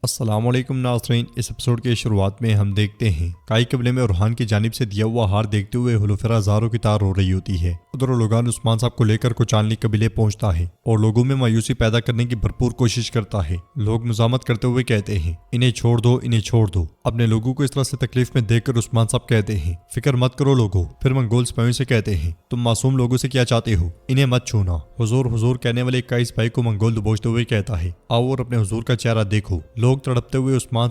السلام علیکم ناظرین، اس ایپیسوڈ کے شروعات میں ہم دیکھتے ہیں کائی قبیلے میں اورحان کی جانب سے دیا ہوا ہار دیکھتے ہوئے حلفرا زاروں کی تار ہو رہی ہوتی ہے۔ ادھر لوگان عثمان صاحب کو لے کر کوچانلی قبیلے پہنچتا ہے اور لوگوں میں مایوسی پیدا کرنے کی بھرپور کوشش کرتا ہے۔ لوگ مزاحمت کرتے ہوئے کہتے ہیں انہیں چھوڑ دو، انہیں چھوڑ دو۔ اپنے لوگوں کو اس طرح سے تکلیف میں دیکھ کر عثمان صاحب کہتے ہیں فکر مت کرو لوگوں۔ پھر منگول سپاہیوں سے کہتے ہیں تم معصوم لوگوں سے کیا چاہتے ہو، انہیں مت چھونا۔ حضور حضور کہنے والے کائس بھائی کو منگول دبوچتے ہوئے کہتا ہے آؤ اور اپنے حضور کا چہرہ دیکھو۔ لوگ تڑپتے ہوئے عثمان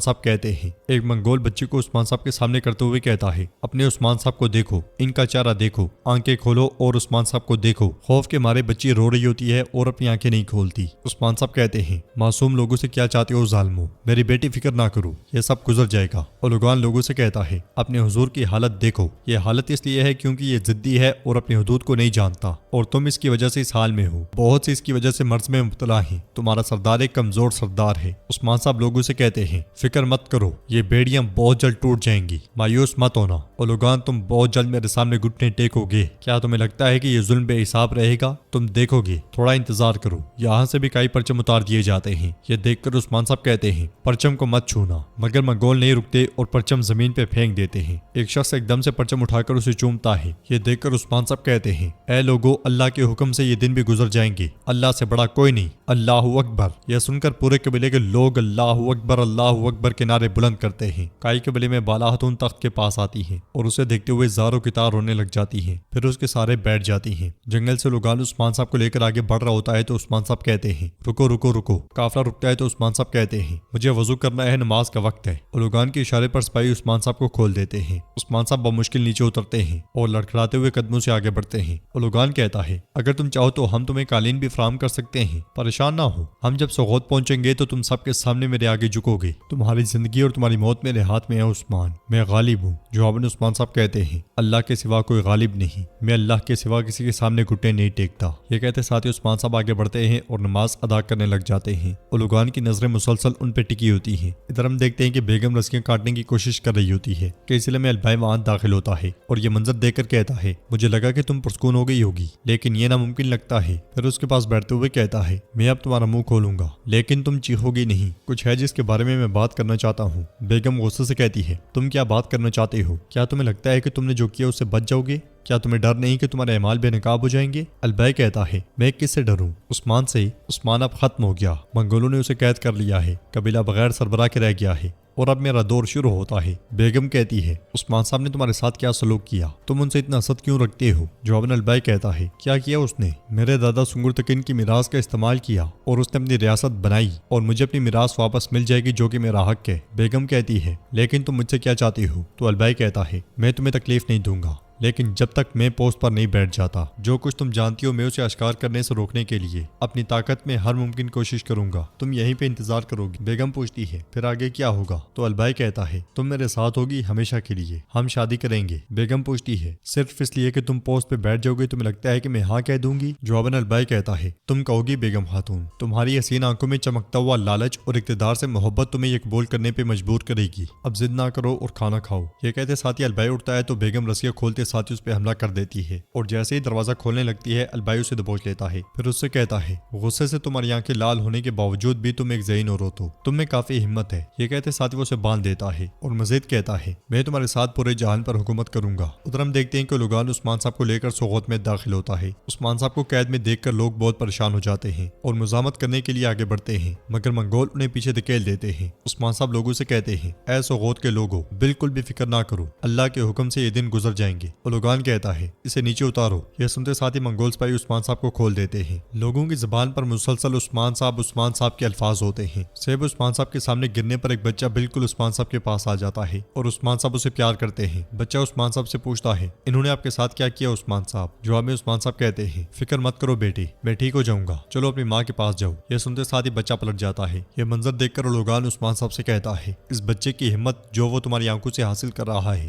صاحب کہتے ہیں۔ ایک منگول بچی کو عثمان صاحب کے سامنے کرتے ہوئے کہتا ہے اپنے عثمان صاحب کو دیکھو، ان کا چہرہ دیکھو، آنکھیں کھولو اور عثمان صاحب کو دیکھو۔ خوف کے مارے بچی رو رہی ہوتی ہے اور اپنی آنکھیں نہیں کھولتی۔ عثمان صاحب کہتے ہیں معصوم لوگوں سے کیا چاہتے ہو ظالمو، میری بیٹی فکر نہ کرو، یہ سب گزر جائے گا۔ اور لوگان لوگوں سے کہتا ہے اپنے حضور کی حالت دیکھو، یہ حالت اس لیے ہے کیونکہ یہ ضدی ہے اور اپنی حدود کو نہیں جانتا اور تم اس کی وجہ سے اس حال میں ہو۔ بہت سے اس کی وجہ سے مرض میں مبتلا ہیں، تمہارا سردار ایک کمزور سردار ہے۔ عثمان صاحب لوگوں سے کہتے ہیں فکر مت کرو، یہ بیڑیاں بہت جلد ٹوٹ جائیں گی، مایوس مت ہونا۔ اور لوگان تم بہت جلد میرے سامنے گھٹنے ٹیکو گے۔ کیا تمہیں لگتا ہے کہ یہ ظلم بے حساب رہے گا؟ تم دیکھو گے، تھوڑا انتظار کرو۔ یہاں سے بھی کئی پرچم اتار دیے جاتے ہیں۔ یہ دیکھ کر عثمان صاحب کہتے ہیں پرچم کو مت چھونا، مگر منگول نہیں رکتے اور پرچم زمین پہ پھینک دیتے ہیں۔ ایک شخص ایک دم سے پرچم اٹھا کر اسے چومتا ہے۔ یہ دیکھ کر عثمان صاحب کہتے ہیں اے لوگو، اللہ کے حکم سے یہ دن بھی گزر جائیں گے، اللہ سے بڑا کوئی نہیں، اللہ اکبر۔ یہ سن کر پورے قبیلے کے لوگ اللہ اکبر کے نعرے بلند کرتے ہیں۔ کائی قبیلے میں بالا خاتون تخت کے پاس آتی ہیں اور اسے دیکھتے ہوئے زاروں کی تار رونے لگ جاتی ہیں، پھر اس کے سارے بیٹھ جاتی ہیں۔ جنگل سے لوگان عثمان صاحب کو لے کر آگے بڑھ رہا ہوتا ہے تو عثمان صاحب کہتے ہیں رکو رکو رکو۔ قافلہ رکتا ہے تو عثمان صاحب کہتے ہیں مجھے وضو کرنا ہے، نماز کا وقت ہے۔ اور لوگان کے اشارے پر سپاہی عثمان صاحب کو کھول دیتے ہیں۔ عثمان صاحب بمشکل نیچے اترتے ہیں اور لڑکھڑاتے ہوئے قدموں سے آگے بڑھتے ہیں۔ اور لوگان کہتا ہے اگر تم چاہو تو ہم تمہیں قالین بھی فراہم کر سکتے ہیں، پریشان نہ ہو۔ ہم جب سوغوت پہنچیں گے تو تم سب کے سامنے میرے آگے جھکو گے۔ تمہاری زندگی اور تمہاری موت میرے ہاتھ میں ہے عثمان، میں غالب ہوں۔ جواباً عثمان صاحب کہتے ہیں اللہ کے سوا کوئی غالب نہیں، میں اللہ کے سوا کسی کے سامنے گھٹنے نہیں ٹیکتا۔ یہ کہتے ساتھ ہی عثمان صاحب آگے بڑھتے ہیں اور نماز ادا کرنے لگ جاتے ہیں۔ اور لوگان کی نظریں مسلسل ان پہ ٹکی ہوتی ہیں۔ ادھر ہم دیکھتے ہیں کہ بیگم رسیاں کاٹنے کی کوشش کر رہی ہوتی ہے کہ اس میں البائی وہاں داخل ہوتا ہے اور یہ منظر دیکھ کر کہتا ہے مجھے لگا کہ تم پرسکون ہو گئی ہوگی، لیکن یہ ناممکن لگتا ہے۔ پھر اس کے پاس بیٹھتے ہوئے کہتا ہے میں اب تمہارا منہ کھولوں گا لیکن تم چیخو گی نہیں، کچھ ہے جس کے بارے میں بات کرنا چاہتا ہوں۔ بیگم غصے سے کہتی ہے تم کیا بات کرنا چاہتے ہو؟ کیا تمہیں لگتا ہے کہ تم نے جو کیا اس سے بچ جاؤ گے؟ کیا تمہیں ڈر نہیں کہ تمہارے اعمال بے نقاب ہو جائیں گے؟ البائی کہتا ہے میں کس سے ڈروں؟ عثمان سے۔ عثمان اب ختم ہو گیا، منگولوں نے اسے قید کر لیا ہے، قبیلہ بغیر سربراہ کے رہ گیا ہے اور اب میرا دور شروع ہوتا ہے۔ بیگم کہتی ہے عثمان صاحب نے تمہارے ساتھ کیا سلوک کیا؟ تم ان سے اتنا حسد کیوں رکھتے ہو؟ جواباً البائی کہتا ہے کیا کیا اس نے؟ میرے دادا سنگر تکن کی میراث کا استعمال کیا اور اس نے اپنی ریاست بنائی اور مجھے اپنی میراث واپس مل جائے گی جو کہ میرا حق ہے۔ بیگم کہتی ہے لیکن تم مجھ سے کیا چاہتی ہو؟ تو البائی کہتا ہے میں تمہیں تکلیف نہیں دوں گا، لیکن جب تک میں پوسٹ پر نہیں بیٹھ جاتا جو کچھ تم جانتی ہو میں اسے اشکار کرنے سے روکنے کے لیے اپنی طاقت میں ہر ممکن کوشش کروں گا۔ تم یہیں پہ انتظار کرو گی؟ بیگم پوچھتی ہے پھر آگے کیا ہوگا؟ تو البائی کہتا ہے تم میرے ساتھ ہوگی ہمیشہ کے لیے، ہم شادی کریں گے۔ بیگم پوچھتی ہے صرف اس لیے کہ تم پوسٹ پہ بیٹھ جاؤ گے تمہیں لگتا ہے کہ میں ہاں کہہ دوں گی؟ جواباً البائی کہتا ہے تم کہو گی بیگم خاتون، تمہاری حسین آنکھوں میں چمکتا ہوا لالچ اور اقتدار سے محبت تمہیں یہ قبول کرنے پہ مجبور کرے گی۔ اب ضد نہ کرو اور کھانا کھاؤ۔ یہ کہتے ساتھ ہی البائی اٹھتا ہے تو بیگم رسیاں کھولتے ساتھ ہی اس پہ حملہ کر دیتی ہے اور جیسے ہی دروازہ کھولنے لگتی ہے البائی اسے دبوچ لیتا ہے۔ پھر اس سے کہتا ہے غصے سے تمہاری آنکھیں لال ہونے کے باوجود بھی تم ایک ذہین عورت ہو، تم میں کافی ہمت ہے۔ یہ کہتے ساتھ ہی وہ اسے باندھ دیتا ہے اور مزید کہتا ہے میں تمہارے ساتھ پورے جہان پر حکومت کروں گا۔ ادھر ہم دیکھتے ہیں کہ لوگان عثمان صاحب کو لے کر سوغوت میں داخل ہوتا ہے۔ عثمان صاحب کو قید میں دیکھ کر لوگ بہت پریشان ہو جاتے ہیں اور مزاحمت کرنے کے لیے آگے بڑھتے ہیں، مگر منگول انہیں پیچھے دھکیل دیتے ہیں۔ عثمان صاحب لوگوں سے کہتے ہیں اے سوغوت کے لوگوں، بالکل بھی فکر نہ کرو، اللہ کے حکم سے یہ دن گزر جائیں گے۔ اور لوگان کہتا ہے اسے نیچے اتارو۔ یہ سنتے ساتھ ہی منگول سپاہی عثمان صاحب کو کھول دیتے ہیں۔ لوگوں کی زبان پر مسلسل عثمان صاحب کے الفاظ ہوتے ہیں۔ سیب عثمان صاحب کے سامنے گرنے پر ایک بچہ بالکل عثمان صاحب کے پاس آ جاتا ہے اور عثمان صاحب اسے پیار کرتے ہیں۔ بچہ عثمان صاحب سے پوچھتا ہے انہوں نے آپ کے ساتھ کیا کیا عثمان صاحب؟ جواب میں عثمان صاحب کہتے ہیں فکر مت کرو بیٹی، میں ٹھیک ہو جاؤں گا، چلو اپنی ماں کے پاس جاؤ۔ یہ سنتے ساتھ ہی بچہ پلٹ جاتا ہے۔ یہ منظر دیکھ کر لوگان عثمان صاحب سے کہتا ہے اس بچے کی ہمت جو وہ تمہاری آنکھوں سے حاصل کر رہا ہے،